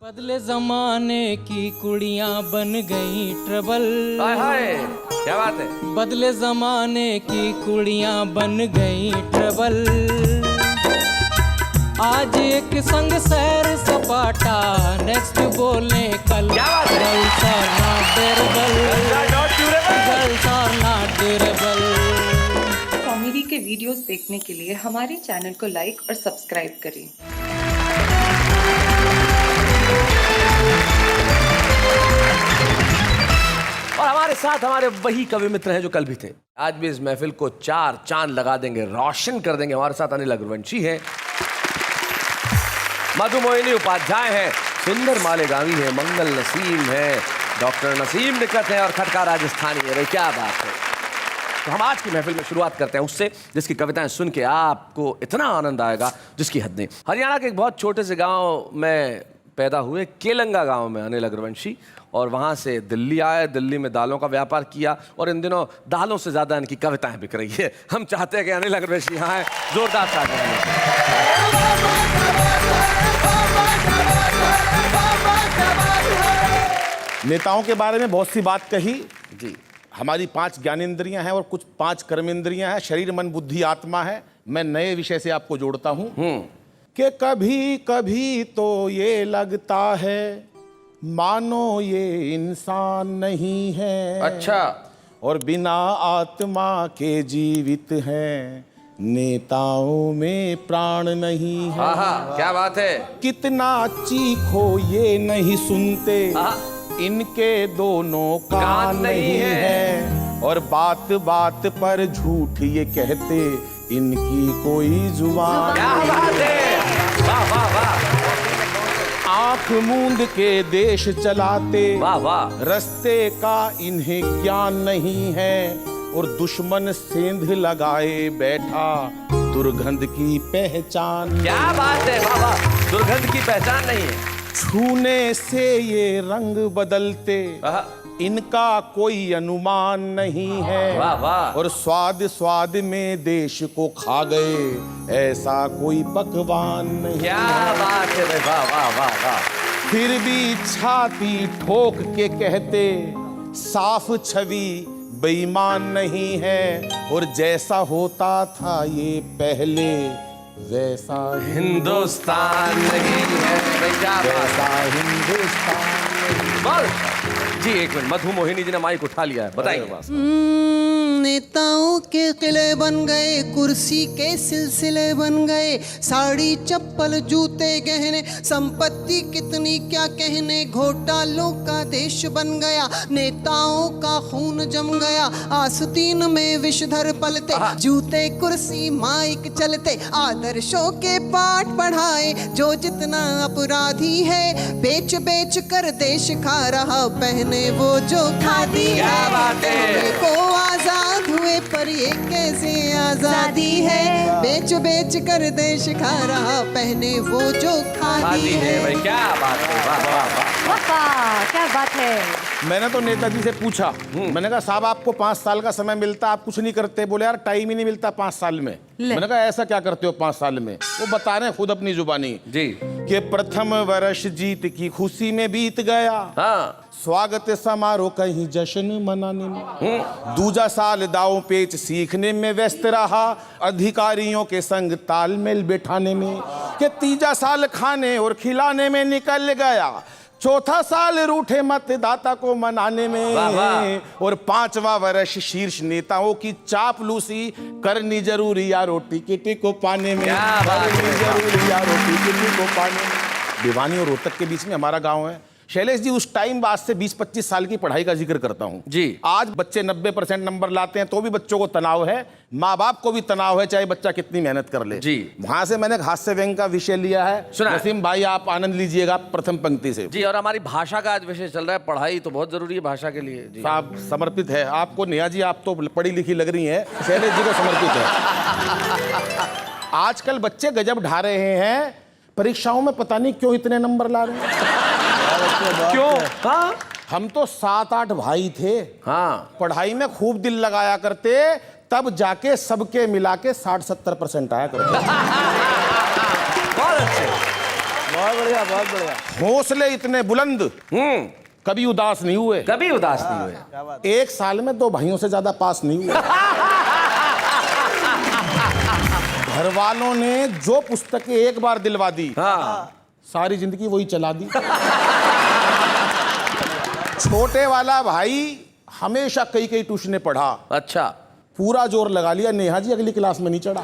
बदले जमाने की कुड़ियां बन गई ट्रबल। हाय हाय क्या बात है। बदले जमाने की कुड़ियां बन गई ट्रबल। आज एक संग सैर सपाटा, नेक्स्ट बोले कल। क्या बात है? Girls are not durable. Comedy के वीडियोस देखने के लिए हमारे चैनल को लाइक और सब्सक्राइब करें। और हमारे साथ हमारे वही कवि मित्र हैं जो कल भी थे। आज भी इस महफिल को चार चांद लगा देंगे, रोशन कर देंगे। हमारे साथ अनिल अग्रवंशी हैं, मधुमोहिनी उपाध्याय हैं, सुंदर मालेगामी है, मंगल नसीम है, डॉक्टर नसीम निकट है और खटका राजस्थानी है। क्या बात है। तो हम आज की महफिल में शुरुआत करते हैं उससे जिसकी कविताएं सुन के आपको इतना आनंद आएगा जिसकी हद नहीं। हरियाणा के एक बहुत छोटे से गांव में पैदा हुए, केलंगा गांव में अनिल अग्रवंशी, और वहाँ से दिल्ली आए। दिल्ली में दालों का व्यापार किया और इन दिनों दालों से ज़्यादा इनकी कविताएं बिक रही है। हम चाहते हैं कि अनिल अग्रवंशी यहाँ आए, जोरदार तालियां। नेताओं के बारे में बहुत सी बात कही जी। हमारी 5 ज्ञानेंद्रियां हैं और कुछ 5 कर्मेंद्रियां हैं, शरीर मन बुद्धि आत्मा है। मैं नए विषय से आपको जोड़ता हूं कि कभी कभी तो ये लगता है मानो ये इंसान नहीं है। अच्छा। और बिना आत्मा के जीवित हैं, नेताओं में प्राण नहीं है। हाँ, क्या बात है। कितना चीखो ये नहीं सुनते, इनके दोनों कान नहीं है। और बात बात पर झूठ ये कहते, इनकी कोई जुबान। क्या बात है। वाह वाह वाह। आंख मूंद के देश चलाते, वाह वाह। रस्ते का इन्हें ज्ञान नहीं है। और दुश्मन सेंध लगाए बैठा, दुर्गंध की पहचान। क्या बात है। वाह वाह। दुर्गंध की पहचान नहीं है। छूने से ये रंग बदलते, इनका कोई अनुमान नहीं है। वाह वाह। और स्वाद स्वाद में देश को खा गए, ऐसा कोई पकवान नहीं। क्या बात है भाई। वाह वाह वाह वाह। फिर भी छाती ठोक के कहते, साफ छवि बेईमान नहीं है। और जैसा होता था ये पहले, वैसा हिंदुस्तान नहीं है। वैसा हिंदुस्तान। बोल जी। एक मिनट, मधुमोहिनी जी ने माइक उठा लिया है, बताइए। नेताओं के किले बन गए, कुर्सी के सिलसिले बन गए, साड़ी चप्पल जूते गहने, संपत्ति कितनी क्या कहने, घोटालों का देश बन गया, नेताओं का खून जम गया, आस्तीन में विषधर पलते, जूते कुर्सी माइक चलते, आदर्शों के पाठ पढ़ाए, जो जितना अपराधी है, बेच बेच कर देश खा रहा, पहने वो जो खादी है। क्या बात है। को आजाद हुए पर ये कैसे आजादी है, बेच बेच कर देश खा रहा, पहने वो जो खादी है। भाई क्या बात है। वाह वाह वाह। क्या बात है। मैंने तो नेताजी से पूछा, मैंने कहा साहब आपको 5 साल का समय मिलता, आप कुछ नहीं करते। बोले यार टाइम ही नहीं मिलता 5 साल में। मैंने कहा ऐसा क्या करते हो 5 साल में? वो बता रहे हैं खुद अपनी जुबानी जी कि प्रथम वर्ष जीत की खुशी में बीत गया, हाँ। स्वागत समारोह कहीं जश्न मनाने में, दूजा साल दाव पेच सीखने में व्यस्त रहा, अधिकारियों के संग तालमेल बैठाने में, कि तीजा साल खाने और खिलाने में निकल गया, चौथा साल रूठे मतदाता को मनाने में, और 5वां वर्ष शीर्ष नेताओं की चापलूसी करनी जरूरी या रोटी किटी को पाने में, करनी जरूरी या रोटी किटी को पाने में। भिवानी और रोहतक के बीच में हमारा गांव है। शैलेश जी, उस टाइम आज से 20-25 साल की पढ़ाई का जिक्र करता हूं जी। आज बच्चे 90% नंबर लाते हैं तो भी बच्चों को तनाव है, माँ बाप को भी तनाव है, चाहे बच्चा कितनी मेहनत कर ले जी। वहां से मैंने हास्य व्यंग का विषय लिया है। नसीम भाई आप आनंद लीजिएगा प्रथम पंक्ति से जी। और हमारी भाषा का आज विषय चल रहा है, पढ़ाई तो बहुत जरूरी है भाषा के लिए जी। साहब समर्पित है आपको। नेहा जी आप तो पढ़ी लिखी लग रही हैं, शैलेश जी को समर्पित है। आजकल बच्चे गजब ढा रहे हैं, परीक्षाओं में पता नहीं क्यों इतने नंबर ला रहे हैं। क्यों? हाँ? हम तो 7-8 भाई थे, हाँ। पढ़ाई में खूब दिल लगाया करते, तब जाके सबके मिला के 60-70% आया करते। बहुत अच्छे। बहुत बढ़िया, बहुत बढ़िया। हौसले इतने बुलंद, कभी उदास नहीं हुए, कभी उदास नहीं हुए। एक साल में 2 भाइयों से ज्यादा पास नहीं हुए। घर वालों ने जो पुस्तकें एक बार दिलवा दी, हाँ, सारी जिंदगी वही चला दी। छोटे वाला भाई हमेशा कई ट्यूशनें पढ़ा, अच्छा, पूरा जोर लगा लिया, नेहा जी अगली क्लास में नहीं चढ़ा।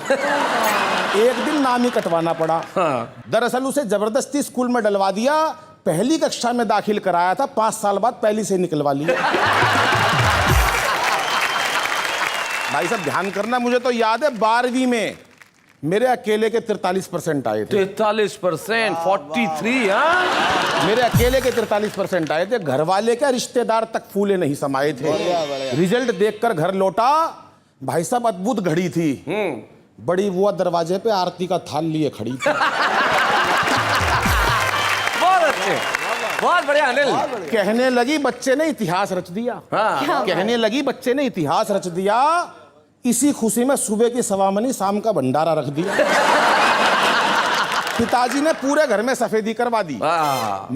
एक दिन नाम ही कटवाना पड़ा। हाँ। दरअसल उसे जबरदस्ती स्कूल में डलवा दिया, पहली कक्षा में दाखिल कराया था, 5 साल बाद पहली से निकलवा लिया। भाई साहब ध्यान करना, मुझे तो याद है 12वीं में मेरे अकेले के 43% आए थे। 43%, 43, हाँ? मेरे अकेले के 43% आए थे। घर वाले क्या, रिश्तेदार तक फूले नहीं समाये थे। रिजल्ट देखकर घर लौटा, भाई साहब अद्भुत घड़ी थी। बड़ी बुआ दरवाजे पे आरती का थाल लिए खड़ी थी। बहुत अच्छे, बहुत बढ़िया अनिल। कहने लगी बच्चे ने इतिहास रच दिया। हाँ। कहने लगी बच्चे ने इतिहास रच दिया। इसी खुशी में सुबह की सवामनी, शाम का भंडारा रख दिया। पिताजी ने पूरे घर में सफेदी करवा दी,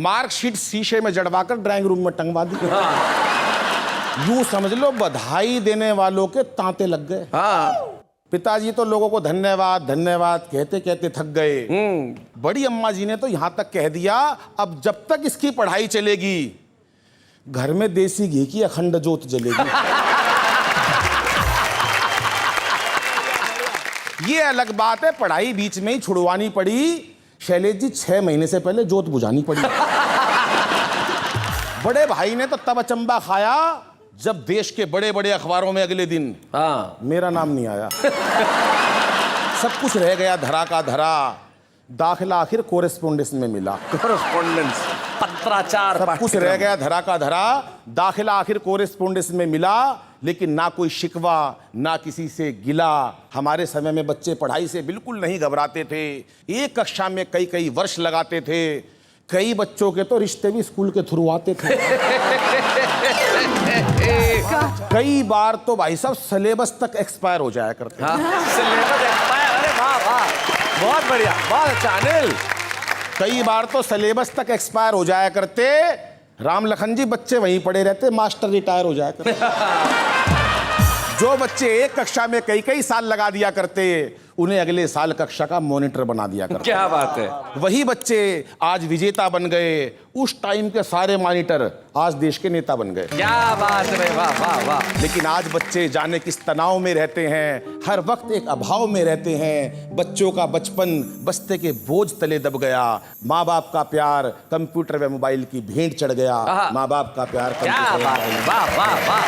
मार्कशीट शीशे में जड़वाकर ड्राइंग रूम में टंगवा दी। यूं समझ लो बधाई देने वालों के तांते लग गए। पिताजी तो लोगों को धन्यवाद धन्यवाद कहते कहते थक गए। बड़ी अम्मा जी ने तो यहां तक कह दिया, अब जब तक इसकी पढ़ाई चलेगी घर में देसी घी की अखंड जोत जलेगी। ये अलग बात है, पढ़ाई बीच में ही छुड़वानी पड़ी। शैलेश जी 6 महीने से पहले जोत बुझानी पड़ी। बड़े भाई ने तो तब अचंबा खाया जब देश के बड़े बड़े अखबारों में अगले दिन मेरा नाम नहीं आया। सब कुछ रह गया धरा का धरा। दाखिला आखिर कोरेस्पोंडेंस में मिला। कोरेस्पोंडेंस, पत्राचार, सब कुछ रह गया धरा का धरा। दाखिला आखिर कोरेस्पोंडेंस में मिला, लेकिन ना कोई शिकवा ना किसी से गिला। हमारे समय में बच्चे पढ़ाई से बिल्कुल नहीं घबराते थे। एक कक्षा में कई वर्ष लगाते थे। कई बच्चों के तो रिश्ते भी स्कूल के थ्रू आते थे। कई बार तो भाई साहब सिलेबस तक एक्सपायर हो जाया करते। सिलेबस एक्सपायर, अरे वाह वाह, बहुत बढ़िया, बहुत अच्छा अनिल। कई बार तो सिलेबस तक एक्सपायर हो जाया करते। राम लखन जी बच्चे वहीं पड़े रहते, मास्टर रिटायर हो जाया करते। जो बच्चे एक कक्षा में कई साल लगा दिया करते, उन्हें अगले साल कक्षा का मॉनिटर बना दिया करते। क्या बात है। वही बच्चे आज विजेता बन गए। उस टाइम के सारे मॉनिटर आज देश के नेता बन गए। क्या बात है, वाह वाह वाह। लेकिन आज बच्चे जाने किस तनाव में रहते हैं, हर वक्त एक अभाव में रहते हैं। बच्चों का बचपन बस्ते के बोझ तले दब गया। माँ बाप का प्यार कंप्यूटर व मोबाइल की भेंट चढ़ गया। माँ बाप का प्यार कंप्यूटर, वाह वाह वाह।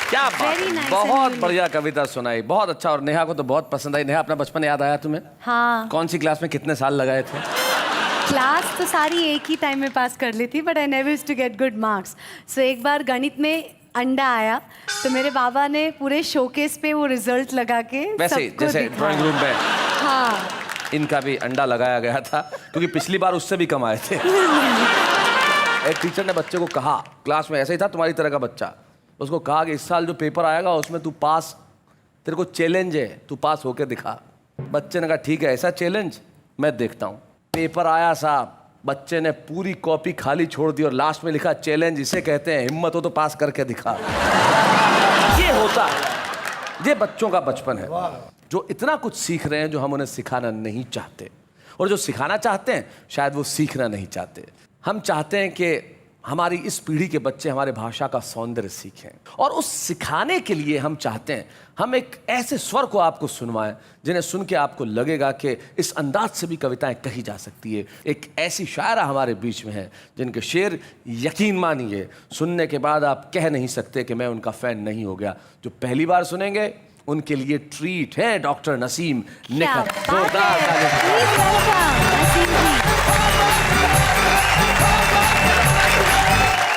क्या बात है, बहुत बढ़िया कविता सुनाई, बहुत अच्छा। और नेहा को तो बहुत पसंद आई। नेहा, अपना बचपन याद आया तुम्हें? हाँ। कौन सी क्लास में कितने साल लगाए थे? क्लास तो सारी एक ही टाइम में पास कर ली थी, but I never used to get good marks. So एक बार गणित में अंडा आया, तो मेरे बाबा ने पूरे शोकेस पे वो रिजल्ट लगा के वैसे जैसे ड्राइंग रूम में हाँ इनका भी अंडा लगाया गया था, क्योंकि पिछली बार उससे भी कम आए थे। एक टीचर ने बच्चे को कहा, क्लास में ऐसे ही था तुम्हारी तरह का बच्चा, उसको कहा कि इस साल जो पेपर आएगा उसमें तू पास, तेरे को चैलेंज है, तू पास होके दिखा। बच्चे ने कहा ठीक है, ऐसा चैलेंज मैं देखता हूँ। पेपर आया साहब, बच्चे ने पूरी कॉपी खाली छोड़ दी और लास्ट में लिखा चैलेंज इसे कहते हैं, हिम्मत हो तो पास करके दिखा। ये होता है, ये बच्चों का बचपन है, जो इतना कुछ सीख रहे हैं जो हम उन्हें सिखाना नहीं चाहते, और जो सिखाना चाहते हैं शायद वो सीखना नहीं चाहते। हम चाहते हैं कि हमारी इस पीढ़ी के बच्चे हमारे भाषा का सौंदर्य सीखें, और उस सिखाने के लिए हम चाहते हैं हम एक ऐसे स्वर को आपको सुनवाएं जिन्हें सुन के आपको लगेगा कि इस अंदाज से भी कविताएं कही जा सकती है। एक ऐसी शायरा हमारे बीच में है जिनके शेर यकीन मानिए सुनने के बाद आप कह नहीं सकते कि मैं उनका फैन नहीं हो गया। जो पहली बार सुनेंगे उनके लिए ट्रीट है डॉक्टर नसीम निकट। जोरदार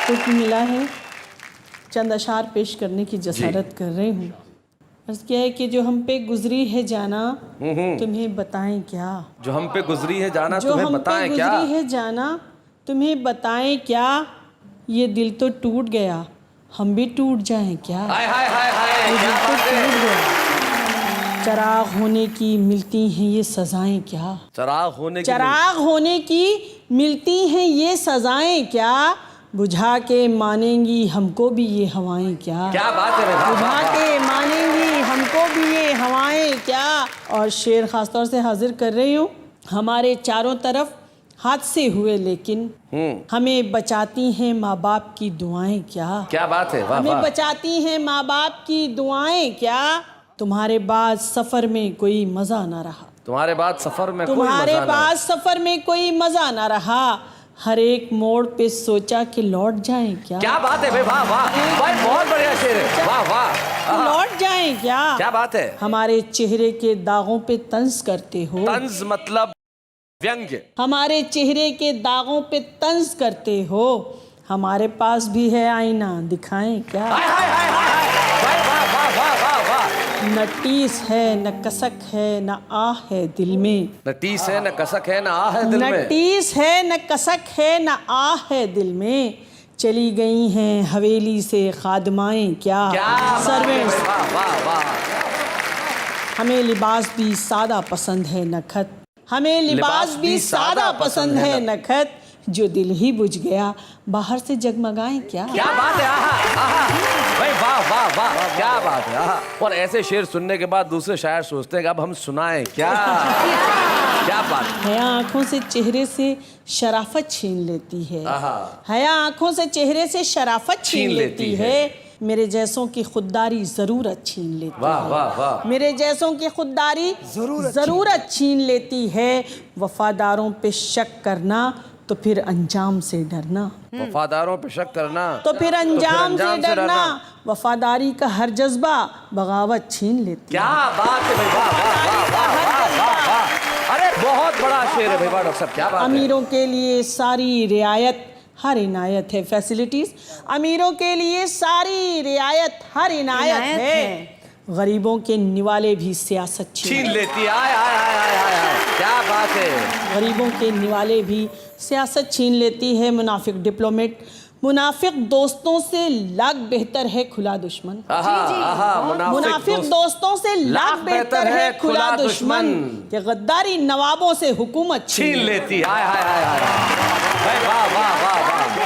कुछ मिला है, चंद अशार पेश करने की जसारत कर रही हूँ। बस क्या है कि जो हम पे गुजरी है जाना तुम्हें बताएं क्या। जो हम पे गुजरी है जाना तुम्हें बताएं क्या। गुजरी है जाना तुम्हें बताएं क्या। ये दिल तो टूट गया, हम भी टूट जाएं क्या। हाय हाय हाय हाय, ये दिल तो टूट गया, चराग होने की मिलती हैं ये सजाएं क्या? चराग होने की चराग होने की मिलती हैं ये सजाएं क्या? बुझा के मानेंगी हमको भी ये हवाएं क्या? क्या बात है भाई, बुझा के मानेंगी हमको भी ये हवाएं क्या? और शेर खास तौर से हाजिर कर रही हूँ। हमारे चारों तरफ हादसे हुए लेकिन हमें बचाती हैं माँ बाप की दुआएं क्या? क्या बात है, वाह हमें वाह। बचाती हैं माँ बाप की दुआएं क्या? तुम्हारे बाद सफर में कोई मजा ना रहा। तुम्हारे बाद सफर में कोई तुम्हारे मजा ना। बाद सफर में कोई मजा ना रहा। हर एक मोड़ पे सोचा कि लौट जाएं क्या? क्या बात है भाई, वाह वाह भाई, बहुत बढ़िया शेर है, वाह वाह। कि लौट जाएं क्या? क्या बात है। हमारे चेहरे के दागों पे तंज करते हो। तंज मतलब व्यंग्य। हमारे चेहरे के दागों पे तंज करते हो। हमारे पास भी है आईना, दिखाएं क्या? हाय हाय हाय हाय, भाई वाह वाह वाह वाह वाह। न टीस है न कसक है न आह है दिल में। न टीस है न कसक है न आह है दिल न में। टीस है न कसक है न आह है दिल में। चली गई हैं हवेली से खादमाएं क्या? क्या बात है, सर्वेंट्स। वाह वाह वाह। हमें लिबास भी सादा पसंद है नखत। हमें लिबास भी सादा पसंद है नखत। जो दिल ही बुझ गया बाहर से जगमगाएं क्या? क्या बात है, आहा आहा भाई, वाह वाह वाह, क्या बात है, आहा। और ऐसे शेर सुनने के बाद दूसरे शायर सोचते हैं कि अब हम सुनाएं क्या? क्या बात है। हया आंखों से चेहरे से शराफत छीन लेती है। आहा। हया आंखों से चेहरे से शराफत छीन लेती है। मेरे जैसों की खुददारी जरूरत छीन लेती है। वाह वाह वाह। मेरे जैसों की खुददारी जरूरत छीन लेती है। वफादारों पे शक करना तो फिर अंजाम से डरना। वफादारों पे शक करना तो फिर अंजाम से डरना। वफादारी का हर जज्बा बगावत छीन लेती है। क्या बात है भाई, वाह वाह वाह वाह वाह वाह वाह। अरे बहुत बड़ा शेर है भाई, वाह डॉक्टर साहब, क्या बात है। अमीरों के लिए सारी रियायत हर इनायत है। फैसिलिटीज अमीरों के लिए सारी रियायत हर इनायत है। गरीबों के निवाले भी सियासत छीन लेती है। आय आय आय आय आय आय, क्या बात है। गरीबों के निवाले भी सियासत छीन लेती है। मुनाफिक डिप्लोमेट मुनाफिक दोस्तों से लाख बेहतर है खुला दुश्मन। मुनाफिक दोस्तों से लाख बेहतर है खुला दुश्मन। कि गद्दारी नवाबों से हुकूमत छीन लेती है। आय आय आय आय, वाह वाह वाह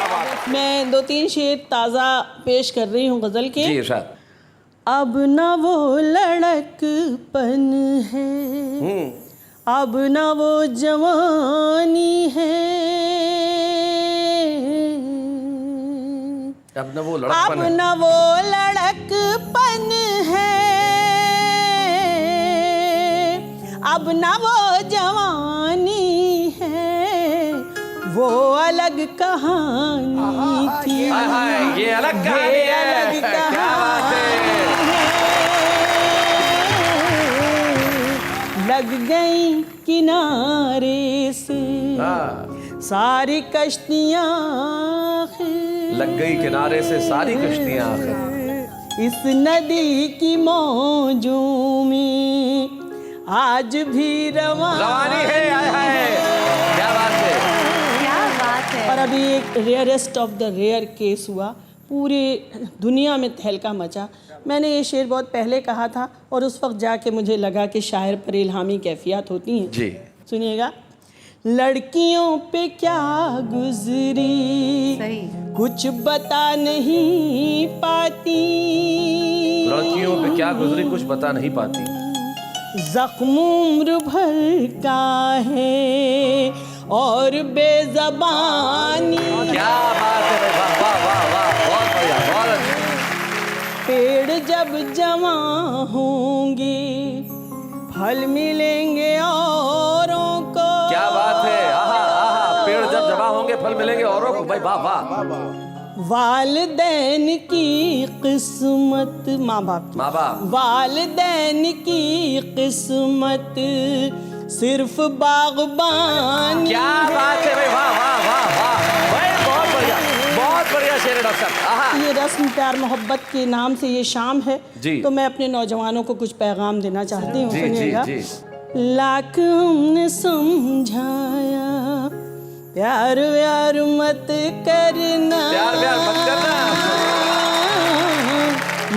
वाह। मैं 2-3 शेर ताज़ा पेश कर रही हूँ गज़ल के। जी इरशाद। अब न वो लड़कपन है, अब न वो जवानी है, अब न वो अब लड़कपन है, न वो लड़कपन है, अब न वो जवानी है। वो अलग कहानी थी। हाय हाय, ये अलग कहानी है। क्या बात है। लग गई किनारे से सारी कश्तियाँ, लग गई किनारे से सारी कश्तियाँ आखिर। इस नदी की मौजों में आज भी रवानी है। हाय हाय, क्या बात है। क्या बात है। और अभी एक rarest of the rare case हुआ, पूरे दुनिया में तहलका मचा। मैंने ये शेर बहुत पहले कहा था और उस वक्त जाके मुझे लगा कि शायर पर इल्हामी कैफियत होती हैं। जी सुनिएगा। लड़कियों पे क्या गुजरी सही। कुछ बता नहीं पाती, लड़कियों पे क्या गुजरी कुछ बता नहीं पाती। जख्म उम्र भर का है और बेज़बानी। क्या बात है, वाह वाह वाह वाह, बहुत बढ़िया, बहुत अच्छा। पेड़ जब जमा होंगे फल मिलेंगे औरों को। क्या बात है, आहा आहा, पेड़ जब जमा होंगे फल मिलेंगे औरों को, भाई वाह वाह। वालिदैन की किस्मत, माँ बाप की, माँ बाप, वालिदैन की किस्मत सिर्फ बागबान। क्या बात है भाई, वाह वाह वाह वाह भाई, बहुत बढ़िया, बहुत बढ़िया शेर है डॉक्टर साहब। आहा। ये रस्म प्यार मोहब्बत के नाम से ये शाम है जी। तो मैं अपने नौजवानों को कुछ पैगाम देना चाहती हूँ। जी, सुनिएगा। जी, लाख हमने समझाया प्यार व्यार मत करना, प्यार व्यार मत करना।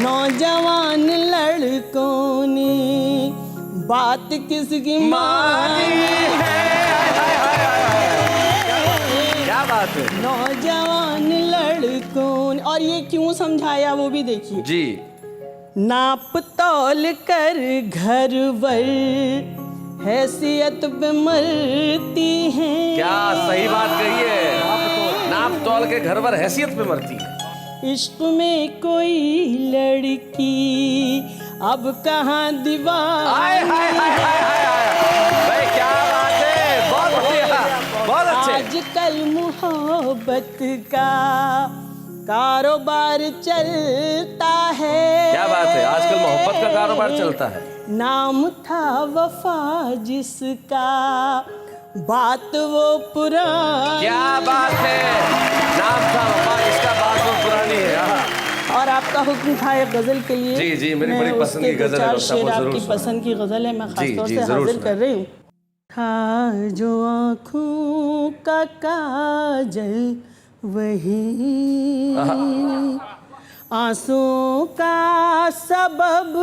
नौजवान लड़कों ने बात किसकी मानी है। क्या बात है। नौजवान लड़कों ने, और ये क्यों समझाया वो भी देखिए जी। नाप तौल कर घर वर हैसियत पे मरती हैं। क्या सही बात कही है। नाप तौल के घर पर हैसियत पे मरती है। इश्क में कोई लड़की अब कहाँ दीवार। भाई क्या बात है, बहुत बढ़िया, बहुत अच्छे। आजकल मोहब्बत का कारोबार चलता है। क्या बात है, आजकल मोहब्बत का कारोबार चलता है। नाम था वफा जिसका, बात वो पुरानी। क्या बात है, नाम था वफा जिसका, बात वो पुरानी है। और आपका हुक्म था एक गजल के लिए। जी जी, मेरी मैं बड़ी पसंद की उसके गजल है, चार डॉक्टर साहब, शेर वो जरूर आपकी सुनाएं। पसंद की गजल है, मैं जी, खासतौर जी, से जरूर हाजिर कर सुनाएं। रही हूँ। था जो आँखों का काजल वही आंसुओं का सबब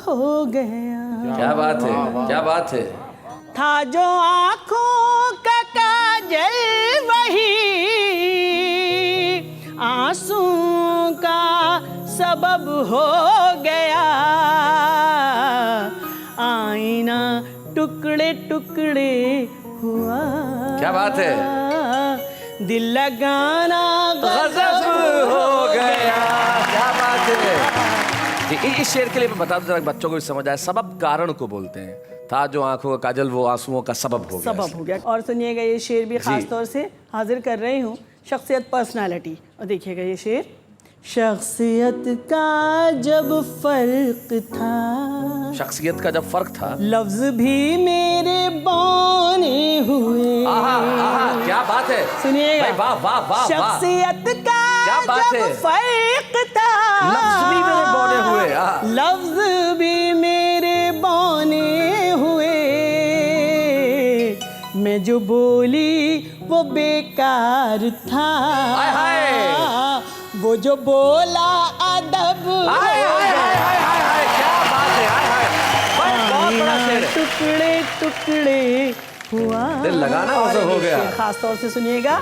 हो गया। क्या बात है, क्या बात है। था जो आँखों का काजल वही आंसुओं का सबब हो गया। आईना टुकड़े टुकड़े हुआ। क्या बात है। दिल लगाना गजब हो गया। क्या बात है जी। इस शेर के लिए मैं बता दूं जरा, बच्चों को भी समझ आए। सबब कारण को बोलते हैं। था जो आंखों का काजल वो आंसुओं का सबब हो गया। सबब हो गया। और सुनिएगा ये शेर भी खास तौर से हाजिर कर रही हूँ, शख्सियत पर्सनालिटी। और देखिएगा ये शेर। शख्सियत का जब फर्क था, शख्सियत का जब फर्क था, लफ्ज भी मेरे बौने हुए। क्या बात है। सुनिएगा। भाई वाह वाह वाह वाह। शख्सियत का क्या बात जब है। फर्क था, लफ्ज भी मेरे बौने हुए। लफ्ज भी मेरे बौने हुए। मैं जो बोली वो बेकार था। हाय हाय। वो जो बोला अदब। हाय हाय हाय हाय हाय। क्या बात है। हाय हाय। भाई बहुत बड़ा शेर है। टुकड़े टुकड़े हुआ। दिल लगाना वजह हो गया। खास तौर से सुनिएगा।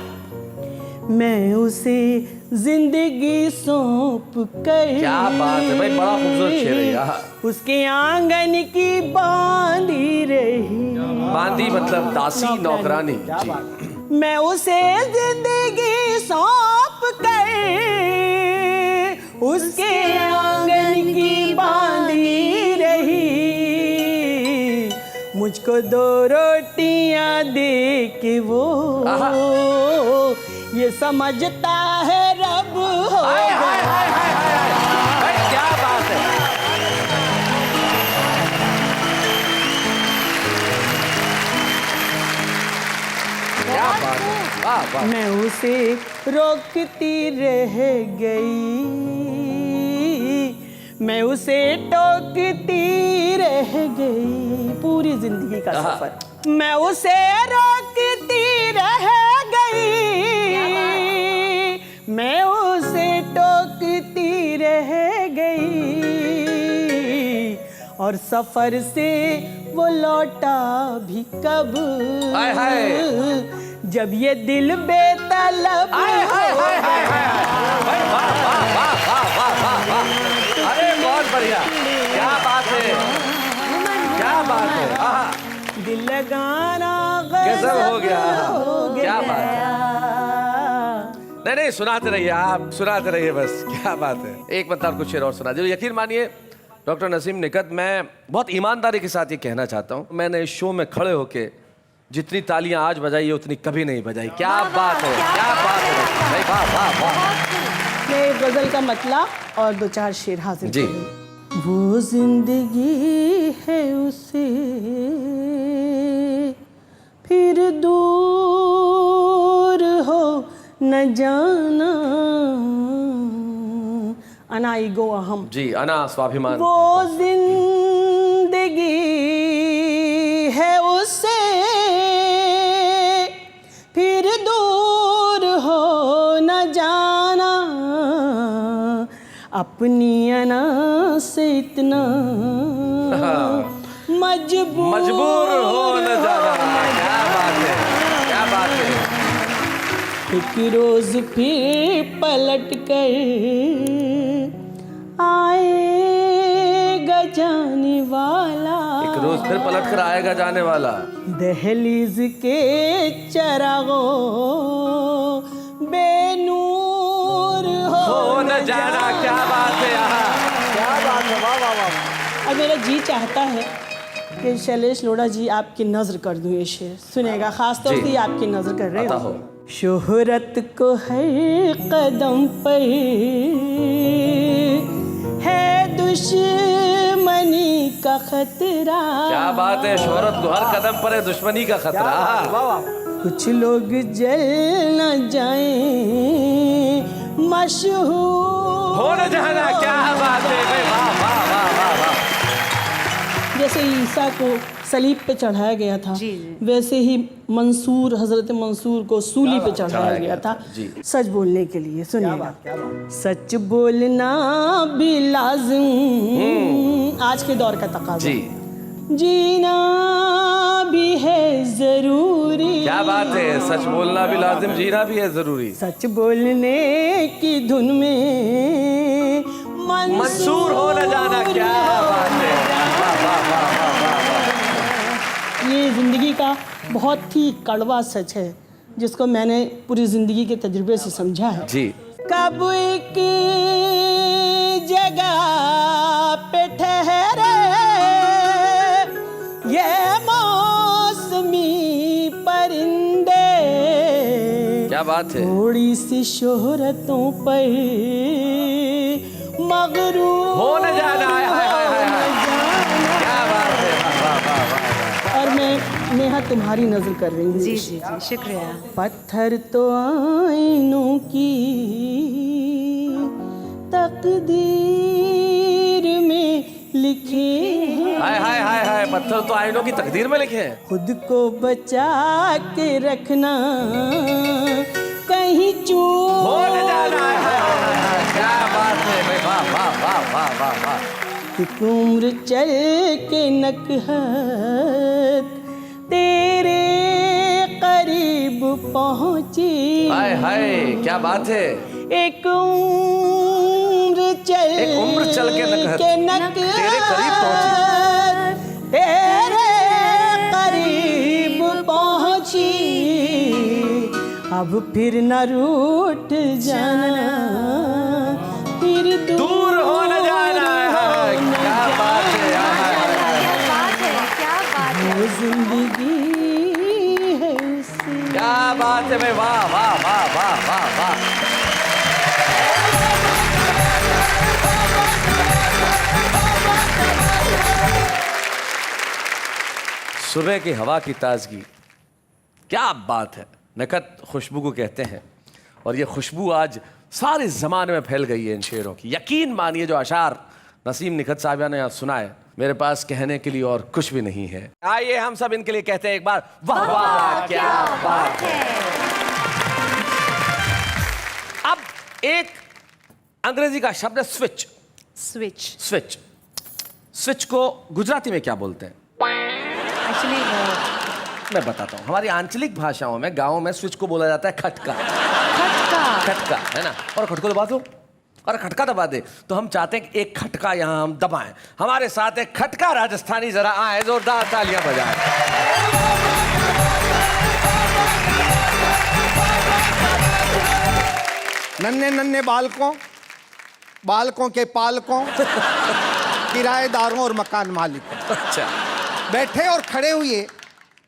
मैं उसे जिंदगी सौंप कर। क्या बात है भाई, बड़ा खूबसूरत शेर है यार। उसके आंगन की बांधी रही। बांदी मतलब दासी, नौकरानी। जी। मैं उसे जिंदगी सौंप कर उसके आंगन की बांधी रही। मुझको 2 रोटियां दे के वो ये समझता है रब हो। हाय हाय हाय हाय हाय। भाई क्या बात है। क्या बात है। वाह वाह। मैं उसे रोकती रह गई, मैं उसे टोकती रह गई। पूरी जिंदगी का सफर मैं उसे रोकती रह गई, मैं उसे टोकती रह गई। और सफर से वो लौटा भी कब, हाय हाय। जब ये दिल बेतलब। हाय हाय हाय हाय हाय। भाई वाह वाह वाह वाह वाह वाह वाह। अरे बहुत बढ़िया। क्या बात है, क्या बात है। आहा। दिल लगाना गजब हो गया। क्या बात है। है। नहीं सुनाते रहिए, आप सुनाते रहिए बस। क्या बात है। एक मतलब कुछ शेर और सुना दीजिए। यकीन मानिए डॉक्टर नसीम निकत, मैं बहुत ईमानदारी के साथ ये कहना चाहता हूँ, मैंने इस शो में खड़े होके जितनी तालियां आज बजाई है उतनी कभी नहीं बजाई। क्या बात है, क्या बात है भाई, वाह वाह वाह। मैं एक गजल का मतला और 2-4 शेर हाजिर जी। करूं। वो जिंदगी है उसे फिर दूर हो न जाना। अना ईगो अहम। जी, अना स्वाभिमान। वो जिंदगी है उसे फिर दूर हो न जाना। अपनी अना से इतना मजबूर हो न जाना। क्या बात है, क्या बात है। एक रोज फिर पलट कर आएगा जाने वाला, एक रोज फिर पलट कर आएगा जाने वाला, दहलीज के चरागों बेनूर हो न जाना। क्या बात है यहाँ, क्या बात है, वाह वाह वाह। अब मेरा जी चाहता है कि शैलेश लोढ़ा जी आपकी नज़र कर दूं ये शेर, सुनेगा, खास तौर से आपकी नज़र कर रहे आता हो। हो। शोहरत को हर कदम पर है दुश्मनी का खतरा। क्या बात है, शोहरत को हर कदम पर है दुश्मनी का खतरा। कुछ लोग जल न जाएं मशहूर हो न जाना। क्या बात है भाई, वाह वाह वाह वाह वाह। जैसे ईसा को सलीब पे चढ़ाया गया था, जी। वैसे ही मंसूर, हजरत मंसूर को सूली पे चढ़ाया गया था जी। सच बोलने के लिए। सुनिएगा, सच बोलना भी लाजिम आज के दौर का तकाज़ा, जी। जीना भी है जरूरी। क्या बात है, सच बोलना भी लाजिम, जीना भी है जरूरी। सच बोलने की धुन में मंसूर हो न जाना। क्या बात है, वाह वाह वाह वाह वाह वाह। ये जिंदगी का बहुत ही कड़वा सच है जिसको मैंने पूरी जिंदगी के तजुर्बे से समझा है। जी। कब एक जगह पे ठहरे ये मौसमी परिंदे, क्या बात है, थोड़ी सी शोहरतों पर मगरूर हो न जाना। हाय हाय हाय हाय हाय। क्या बात है, वाह वाह वाह वाह। और मैं नेहा तुम्हारी नजर कर रही हूँ। जी जी जी, शुक्रिया। पत्थर तो आईनों की तकदीर में लिखे हैं, हाय हाय हाय हाय, पत्थर तो आईनों की तकदीर में लिखे हैं। खुद को बचा के रखना कहीं चूक हो न जाना। हाय हाय हाय हाय। क्या बात है भाई, वाह वाह वाह वाह वाह वाह। एक उम्र चल के नकहत तेरे करीब पहुंची। हाय हाय, क्या बात है। एक उम्र चल के नकहत तेरे करीब पहुंची, तेरे करीब पहुंची, अब फिर न रूठ जाना, फिर दूर हो न जाना। हाय, क्या बात है, हाय हाय हाय। क्या बात है, क्या बात है। वो जिंदगी है इसी। क्या बात है भाई, वाह वाह वाह वाह वाह वाह। सुबह की हवा की ताजगी, क्या बात है। नकत खुशबू को कहते हैं और ये खुशबू आज सारे ज़माने में फैल गई है इन शेरों की। यकीन मानिए जो अशार नसीम निखत साहब ने आज सुनाए, मेरे पास कहने के लिए और कुछ भी नहीं है। आइए हम सब इनके लिए कहते हैं एक बार वाह वाह, क्या बात है। अब एक अंग्रेजी का शब्द है स्विच। स्विच स्विच, स्विच को गुजराती में क्या बोलते हैं? एक्चुअली मैं बताता हूँ। हमारी आंचलिक भाषाओं में गाँव में स्विच को बोला जाता है खटका। खटका। खटका है ना, और खटको दबा दो और खटका दबा दे, तो हम चाहते हैं कि एक खटका यहाँ हम दबाएं। हमारे साथ एक खटका राजस्थानी जरा आए, जोरदार तालियां बजाएं। नन्हे नन्हे बालकों के पालकों, किराएदारों और मकान मालिकों, अच्छा, बैठे और खड़े हुए,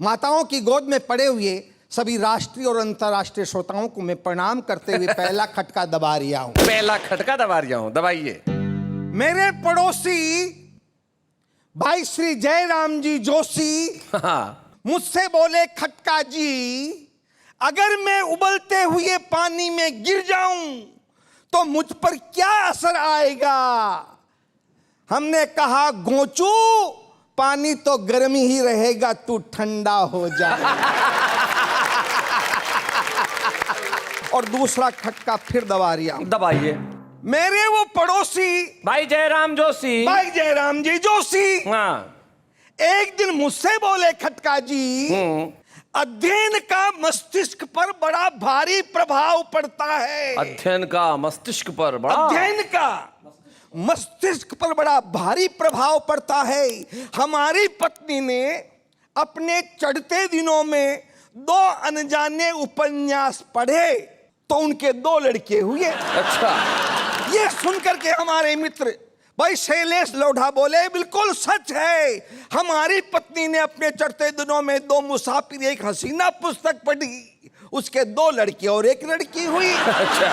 माताओं की गोद में पड़े हुए सभी राष्ट्रीय और अंतर्राष्ट्रीय श्रोताओं को मैं प्रणाम करते हुए पहला खटका दबा रहा हूं। पहला खटका दबा रहा हूं, दबाइए। मेरे पड़ोसी भाई श्री जयराम जी जोशी हाँ। मुझसे बोले, खटका जी अगर मैं उबलते हुए पानी में गिर जाऊं तो मुझ पर क्या असर आएगा? हमने कहा, गोचू पानी तो गर्म ही रहेगा, तू ठंडा हो जाए। और दूसरा खटका फिर दबा रहा, दबाइए। मेरे वो पड़ोसी भाई जयराम जोशी, भाई जयराम जी जोशी हाँ, एक दिन मुझसे बोले खटका जी, अध्ययन का मस्तिष्क पर बड़ा भारी प्रभाव पड़ता है। अध्ययन का मस्तिष्क पर बड़ा, अध्ययन का मस्तिष्क पर बड़ा भारी प्रभाव पड़ता है। हमारी पत्नी ने अपने चढ़ते दिनों में 2 अनजाने उपन्यास पढ़े तो उनके 2 लड़के हुए। अच्छा, ये सुनकर के हमारे मित्र भाई शैलेश लोढ़ा बोले, बिल्कुल सच है। हमारी पत्नी ने अपने चढ़ते दिनों में 2 मुसाफिर एक हसीना पुस्तक पढ़ी, उसके 2 लड़के और 1 लड़की हुई। अच्छा,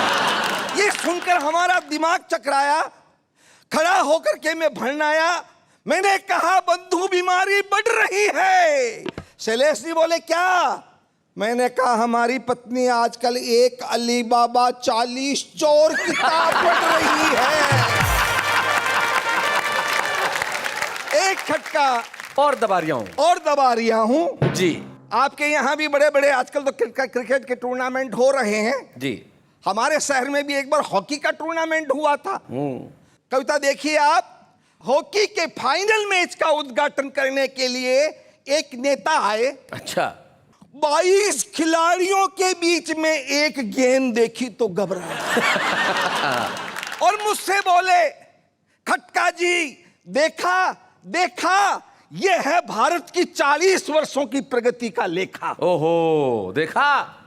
ये सुनकर हमारा दिमाग चकराया। खड़ा होकर के मैं भरनाया, मैंने कहा बंधु बीमारी बढ़ रही है। शैलेश जी बोले क्या? मैंने कहा हमारी पत्नी आजकल एक अली बाबा 40 चोर किताब पढ़ रही है। एक खटका और दबा रिया हूं जी। आपके यहाँ भी बड़े बड़े आजकल तो क्रिकेट के टूर्नामेंट हो रहे हैं जी। हमारे शहर में भी एक बार हॉकी का टूर्नामेंट हुआ था। कविता देखिए आप, हॉकी के फाइनल मैच का उद्घाटन करने के लिए एक नेता आए। अच्छा, 22 खिलाड़ियों के बीच में एक गेंद देखी तो घबराए और मुझसे बोले, खटका जी देखा ये है भारत की 40 वर्षों की प्रगति का लेखा। ओहो, देखा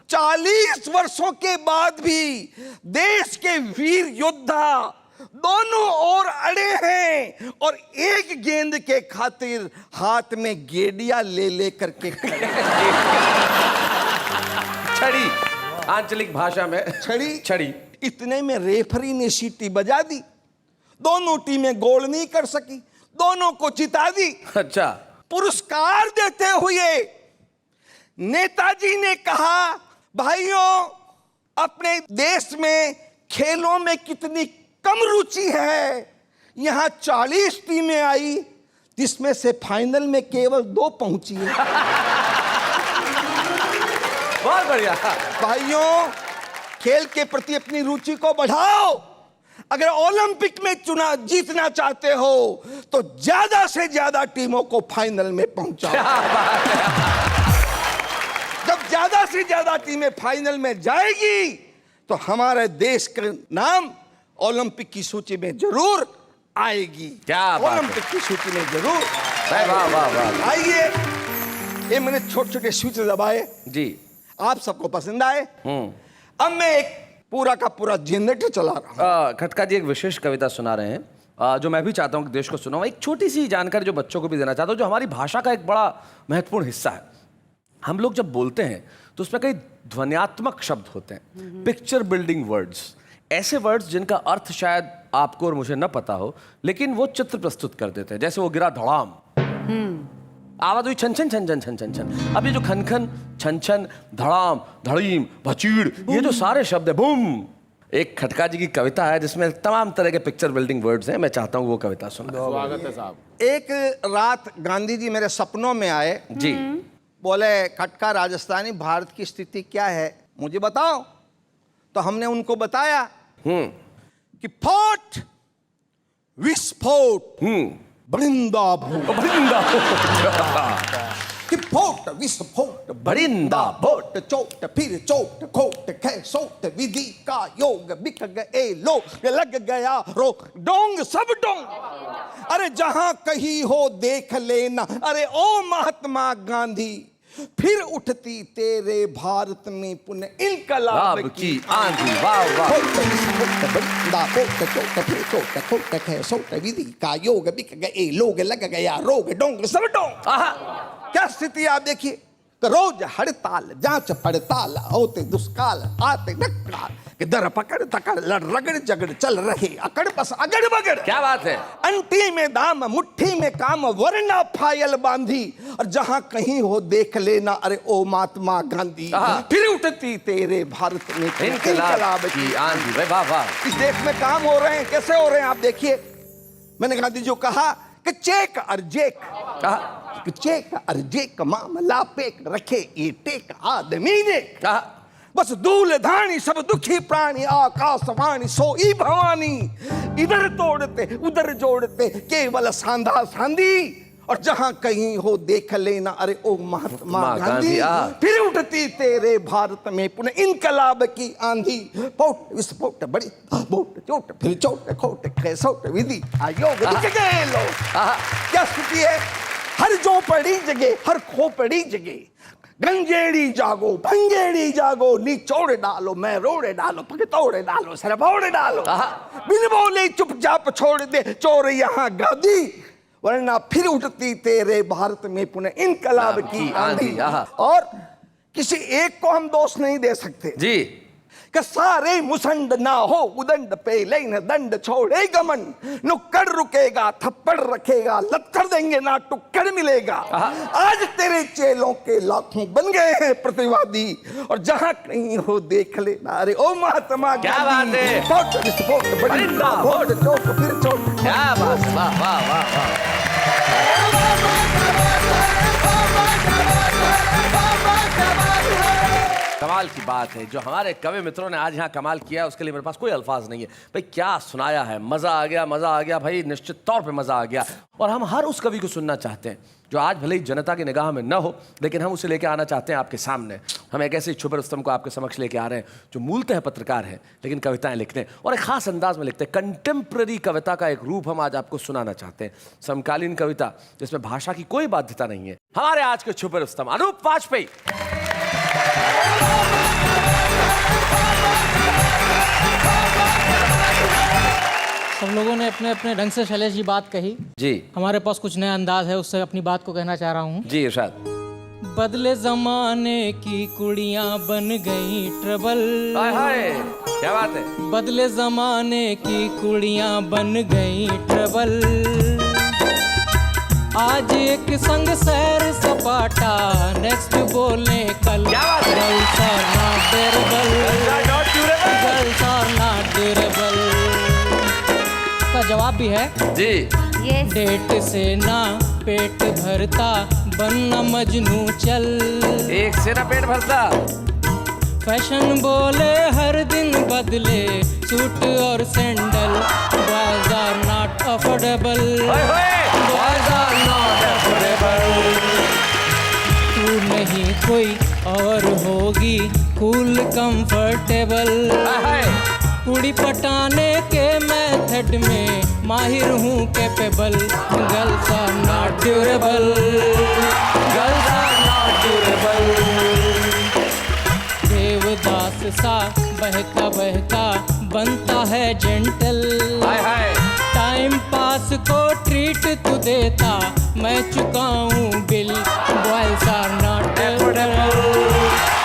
40 वर्षों के बाद भी देश के वीर योद्धा दोनों ओर अड़े हैं और एक गेंद के खातिर हाथ में गेडिया ले करके छड़ी, आंचलिक भाषा में छड़ी। इतने में रेफरी ने सीटी बजा दी। दोनों टीमें गोल नहीं कर सकी, दोनों को जिता दी। अच्छा, पुरस्कार देते हुए नेताजी ने कहा, भाइयों अपने देश में खेलों में कितनी कम रुचि है। यहां 40 टीमें आई, जिसमें से फाइनल में केवल 2 पहुंची है। बहुत बढ़िया। भाइयों खेल के प्रति अपनी रुचि को बढ़ाओ। अगर ओलंपिक में जीतना चाहते हो तो ज्यादा से ज्यादा टीमों को फाइनल में पहुंचाओ। जब ज्यादा से ज्यादा टीमें फाइनल में जाएगी तो हमारे देश का नाम ओलंपिक की सूची में जरूर आएगी। क्या बात है। ओलंपिक की सूची में जरूर। वाह वाह वाह। आइए, ये मैंने छोटे छोटे स्विच दबाए जी, आप सबको पसंद आए। अब मैं एक पूरा का पूरा जनरेटर चला रहा हूं। खटका जी एक विशेष कविता सुना रहे हैं जो मैं भी चाहता हूं कि देश को सुनाऊं। एक छोटी सी जानकारी जो बच्चों को भी देना चाहता हूं, जो हमारी भाषा का एक बड़ा महत्वपूर्ण हिस्सा है। हम लोग जब बोलते हैं तो उसमें कई ध्वन्यात्मक शब्द होते हैं, पिक्चर बिल्डिंग वर्ड्स, ऐसे वर्ड्स जिनका अर्थ शायद आपको और मुझे न पता हो, लेकिन वो चित्र प्रस्तुत कर देते हैं। जैसे वो गिरा धड़ाम, आवाज हुई छन छन छन छन छन छन छन। अब ये जो खन खन, छन छन, धड़ाम, धड़ीम, भचीड़, ये जो सारे शब्द है, बूम, एक खटका जी की कविता है जिसमें तमाम तरह के पिक्चर बिल्डिंग वर्ड्स हैं। मैं चाहता हूँ वो कविता सुना। स्वागत है साहब। एक रात गांधी जी मेरे सपनों में आए जी। बोले, खटका राजस्थानी भारत की स्थिति क्या है मुझे बताओ। तो हमने उनको बताया कि फोर्ट विस्फोट वृंदावन, कि फोर्ट विस्फोट वृंदावन, चोट फिर चोट, खोट खे सोट, विधि का योग, बिक गए लोग, लग गया रोक, डोंग सब डोंग। अरे जहां कहीं हो देख लेना, अरे ओ महात्मा गांधी, फिर उठती तेरे भारत में पुनः इनकलाब की आंधी। वाह वाह। विधि का योग, बिक गए लोग, लग गया रोग, डोंग सब डोंग। क्या स्थिति आप देखिए। तो रोज हड़ताल, जांच पड़ताल, होते दुष्काल, आते नक्काल, कि दर पकड़ तकड़, लड़ रगड़ जगड़, चल रहे अकड़ बस अगड़ बगड़। क्या बात है। अंटी में दाम, मुट्ठी में काम, वरना फायल बांधी, और जहां कहीं हो देख लेना, अरे ओ महात्मा गांधी, फिर उठती तेरे भारत में इनकलाब की आंधी। वाह वाह। इस देश में काम हो रहे हैं, कैसे हो रहे हैं आप देखिए। मैंने गांधी जी को कहा कि चेक और जेक, कि चेक और जेक मामला पेक रखे ये टेक आदमी ने, बस दूल धानी सब दुखी प्राणी, आकाशवाणी सोई भवानी, इधर तोड़ते उधर जोड़ते, केवल सांधा सांधी, और जहां कहीं हो देख लेना अरे ओ महात्मा गांधी। आ। फिर उठती तेरे भारत में पुनः इनकलाब की आंधी। पोट विस्फोट बड़ी बोट चोट फिर चोट खोट खैसोट विधि आयोग जगह लो। क्या स्थिति है? हर जो पड़ी जगह, हर खो पड़ी जगह, गंजेड़ी जागो भंगेड़ी जागो, निचोड़ डालो मैं रोड़ डालो पग तोड़ डालो सर फोड़ डालो। बिन बोले चुपचाप छोड़ दे चोर यहाँ गादी, वरना फिर उठती तेरे भारत में पुनः इनकलाब की आंधी। और किसी एक को हम दोष नहीं दे सकते जी कि सारे मुसंड ना हो उदंड पे लेन दंड छोड़े गमन, नुक्कड़ रुकेगा थप्पड़ रखेगा लत्थड़ देंगे ना टुक्कड़ मिलेगा। आज तेरे चेलों के लाखों बन गए हैं प्रतिवादी, और जहां कहीं हो देख लेना अरे ओ महात्मा क्या बात है? फोट विस्फोट बड़ी फोट चोट फिर चोट। क्या बात है, वाह वाह वाह वाह। कमाल की बात है जो हमारे कवि मित्रों ने आज यहाँ कमाल किया है, उसके लिए मेरे पास कोई अल्फाज नहीं है भाई। क्या सुनाया है, मजा आ गया भाई, निश्चित तौर पे मजा आ गया। और हम हर उस कवि को सुनना चाहते हैं जो आज भले ही जनता की निगाह में न हो, लेकिन हम उसे लेके आना चाहते हैं आपके सामने। हम एक ऐसे छुपे रुस्तम को आपके समक्ष लेके आ रहे हैं जो मूलतः पत्रकार है लेकिन कविताएं लिखते हैं और एक खास अंदाज में लिखते हैं। कंटेम्प्रेरी कविता का एक रूप हम आज आपको सुनाना चाहते हैं, समकालीन कविता जिसमें भाषा की कोई बाध्यता नहीं है। हमारे आज के छुपे रुस्तम अनूप वाजपेयी। सब लोगों ने अपने अपने ढंग से शैलेश जी बात कही जी। हमारे पास कुछ नया अंदाज है, उससे अपनी बात को कहना चाह रहा हूँ। जी इरशाद। बदले जमाने की कुड़ियाँ बन गई ट्रबल। हाय हाय क्या बात है। बदले जमाने की कुड़ियाँ बन गई ट्रबल। आज एक संग सैर सपाटा नेक्स्ट बोले कल। क्या बात है? गर्ल्स आर नॉट ड्यूरेबल का जवाब भी है जी। डेट से ना पेट भरता बनना मजनू चल। एक से ना पेट भरता। फैशन बोले हर दिन बदले सूट और sandal. Boys are not affordable. Boys are not affordable. तू नहीं कोई और होगी कूल कंफर्टेबल। कुड़ी पटाने के मेथड में माहिर हूँ capable. Girls are not durable. Girls are not durable. Devdas सा बहका बहका बनता है जेंटल। टाइम पास को ट्रीट तू देता मैं चुकाऊं bill. Boys are not affordable.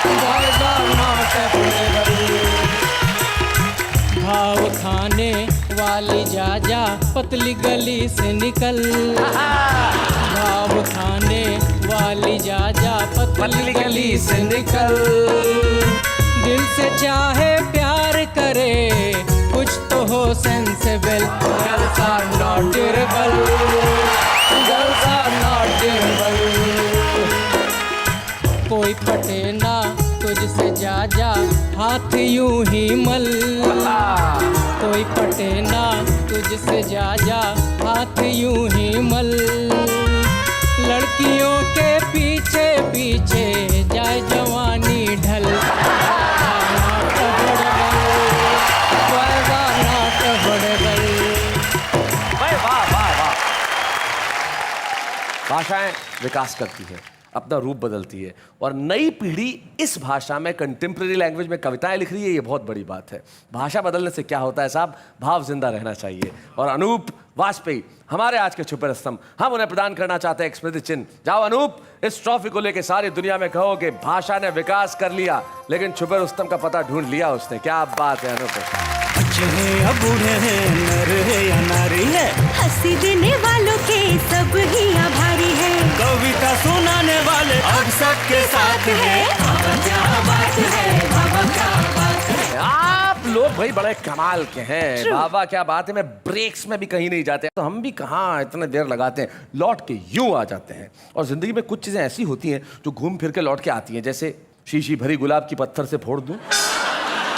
Boys are not affordable. भाव खाने वाली जा जा पतली गली से निकल। भाव खाने वाली जा जा पतली गली से निकल। दिल से चाहे प्यार करे कुछ तो हो sensible. Girls are not durable. Girls are not durable. कोई पटे ना तुझसे जा जा हाथ यूं ही मल। कोई पटे ना तुझसे जा जा हाथ यूं ही मल। लड़कियों के पीछे पीछे जाए जवानी ढल। भाषाएं विकास करती है, अपना रूप बदलती है और नई पीढ़ी इस भाषा में कंटेम्प्रेरी लैंग्वेज में कविताएं लिख रही है। ये बहुत बड़ी बात है। भाषा बदलने से क्या होता है साहब, भाव जिंदा रहना चाहिए। और अनूप वाजपेयी हमारे आज के छुपे रुस्तम, हम उन्हें प्रदान करना चाहते हैं एक स्मृति चिन्ह। जाओ अनूप, इस ट्रॉफी को लेकर सारी दुनिया में कहो कि भाषा ने विकास कर लिया लेकिन छुपे रुस्तम का पता ढूंढ लिया उसने। क्या बात है अनूप। बच्चे हैं या बूढ़े हैं, नर है या नारी है, हंसी देने वालों के सब ही आभारी है। कविता सुनाने वाले अब सबके साथ है। बाबा क्या बात है, बाबा क्या बात है। आप लोग भाई बड़े कमाल के हैं। बाबा क्या बात है। मैं ब्रेक्स में भी कहीं नहीं जाते तो हम भी कहाँ इतने देर लगाते हैं, लौट के यूं आ जाते हैं। और जिंदगी में कुछ चीजें ऐसी होती हैं जो घूम फिर के लौट के आती हैं। जैसे शीशी भरी गुलाब की पत्थर से फोड़ दूं,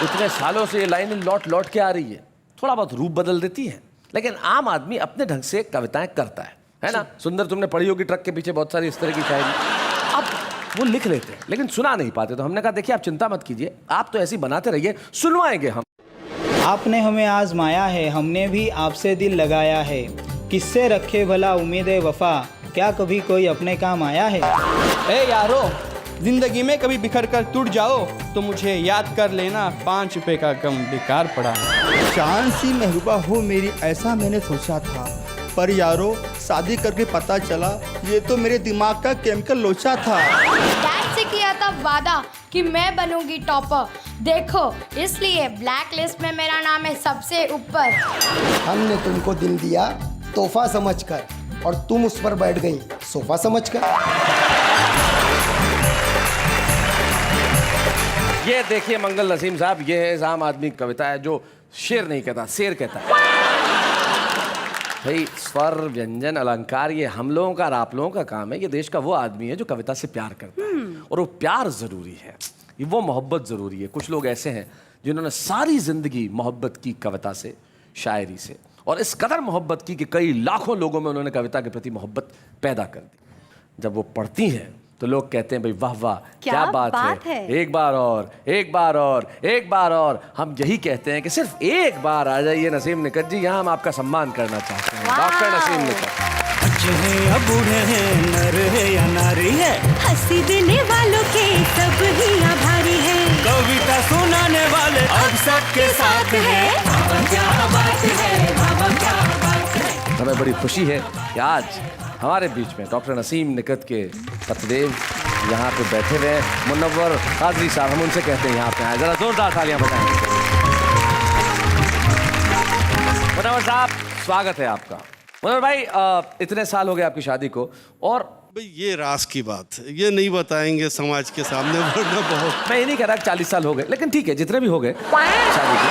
इतने सालों से ये लाइन लौट लौट के आ रही है, थोड़ा बहुत रूप बदल देती है। लेकिन आम आदमी अपने ढंग से कविताएं करता है है ना? सुंदर, तुमने पढ़ी होगी ट्रक के पीछे बहुत सारी इस तरह की शायरी। अब वो लिख लेते हैं लेकिन सुना नहीं पाते, तो हमने कहा देखिए आप चिंता मत कीजिए, आप तो ऐसी बनाते रहिए, सुनवाएंगे हम। आपने हमें आजमाया है, हमने भी आपसे दिल लगाया है, किससे रखे भला उम्मीद वफा, क्या कभी कोई अपने काम आया है? ए यारो, जिंदगी में कभी बिखर कर टूट जाओ तो मुझे याद कर लेना, 5 रुपए का गम बेकार पड़ा है। चांद सी महबूबा हो मेरी, ऐसा मैंने सोचा था, पर यारो शादी करके पता चला ये तो मेरे दिमाग का केमिकल लोचा था। डैड से किया था वादा कि मैं बनूंगी टॉपर, देखो इसलिए ब्लैक लिस्ट में मेरा नाम है सबसे ऊपर। हमने तुमको दिल दिया तोहफा समझकर और तुम उस पर बैठ गई सोफा समझकर। ये देखिए मंगल नसीम साहब, ये है आम आदमी की कविता है जो शेर नहीं कहता, शेर कहता है। भाई स्वर, व्यंजन, अलंकार ये हम लोगों का और आप लोगों का काम है। ये देश का वो आदमी है जो कविता से प्यार करता है, और वो प्यार जरूरी है, वो मोहब्बत जरूरी है। कुछ लोग ऐसे हैं जिन्होंने सारी जिंदगी मोहब्बत की कविता से, शायरी से, और इस कदर मोहब्बत की कि कई लाखों लोगों में उन्होंने कविता के प्रति मोहब्बत पैदा कर दी। जब वो पढ़ती हैं तो लोग कहते हैं भाई वाह वाह क्या बात है, एक बार और, एक बार और, एक बार और। हम यही कहते हैं कि सिर्फ एक बार आ जाइए नसीम निकट जी, यहाँ हम आपका सम्मान करना चाहते हैं। डॉक्टर नसीम निकट। बच्चे हैं या बूढ़े हैं, नर है या नारी है, हंसी देने वालों के सब ही आभारी है, कविता सुनाने वाले अब सबके साथ हैं। क्या बात है, बाबा क्या बात है। हमें बड़ी खुशी है कि आज हमारे बीच में डॉक्टर नसीम निकट के पतिदेव यहाँ पे बैठे हुए हैं, मुनव्वर कादरी साहब। हम उनसे कहते हैं यहाँ पे आए, जरा जोरदार तालियां बताएं। मुनव्वर साहब स्वागत है आपका। मुनव्वर भाई, इतने साल हो गए आपकी शादी को, और भाई ये राज की बात है, ये नहीं बताएंगे समाज के सामने, वरना बहुत। मैं ये नहीं कह रहा 40 साल हो गए, लेकिन ठीक है जितने भी हो गए शादी के,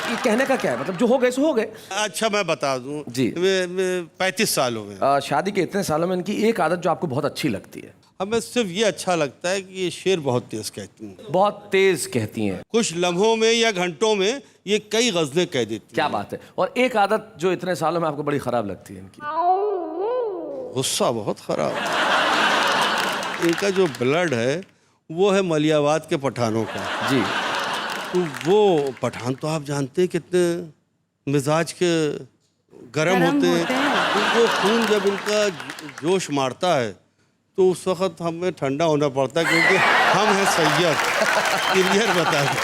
ये कहने का क्या है, मतलब जो हो गए सो हो गए। अच्छा मैं बता दूं जी, 35 साल हो गए शादी के। इतने सालों में इनकी एक आदत जो आपको बहुत अच्छी लगती है? हमें सिर्फ ये अच्छा लगता है कि ये शेर बहुत तेज कहती हैं। बहुत तेज कहती हैं? कुछ लम्हों में या घंटों में ये कई गजलें कह देती। क्या बात है। और एक आदत जो इतने सालों में आपको बड़ी खराब लगती है इनकी? गुस्सा बहुत खराब। इनका जो ब्लड है वो है मलियाबाद के पठानों का जी। तो वो पठान तो आप जानते हैं कितने मिजाज के गरम होते हैं। तो वो खून जब इनका जोश मारता है तो उस वक्त हमें ठंडा होना पड़ता है, क्योंकि हम हैं सैयद। क्लियर बता दें।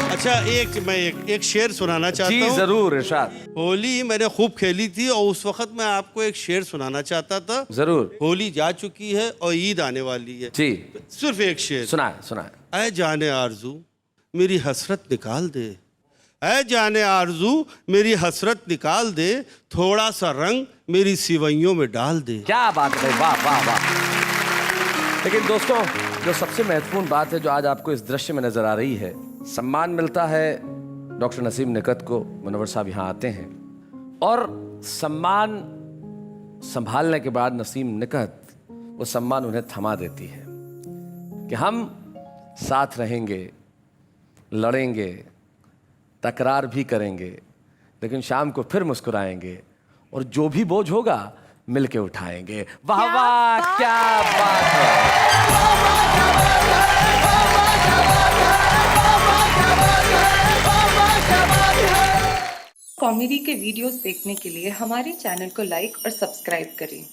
अच्छा मैं एक शेर सुनाना चाहता हूँ। जी जरूर इरशाद। होली मैंने खूब खेली थी और उस वक्त मैं आपको एक शेर सुनाना चाहता था। जरूर। होली जा चुकी है और ईद आने वाली है जी, सिर्फ एक शेर सुनाए। ऐ जाने आरजू मेरी हसरत निकाल दे, ऐ जाने आरजू मेरी हसरत निकाल दे, थोड़ा सा रंग मेरी सिवैयों में डाल दे। क्या बात है, वाह वाह वाह। लेकिन दोस्तों, जो सबसे महत्वपूर्ण बात है जो आज आपको इस दृश्य में नजर आ रही है, सम्मान मिलता है डॉक्टर नसीम निकट को। मुनव्वर साहब यहाँ आते हैं और सम्मान संभालने के बाद नसीम निकट वो सम्मान उन्हें थमा देती है कि हम साथ रहेंगे, लड़ेंगे, तकरार भी करेंगे, लेकिन शाम को फिर मुस्कुराएंगे और जो भी बोझ होगा मिलके उठाएंगे। वाह वाह क्या बात है। कॉमेडी के वीडियोस देखने के लिए हमारे चैनल को लाइक और सब्सक्राइब करें।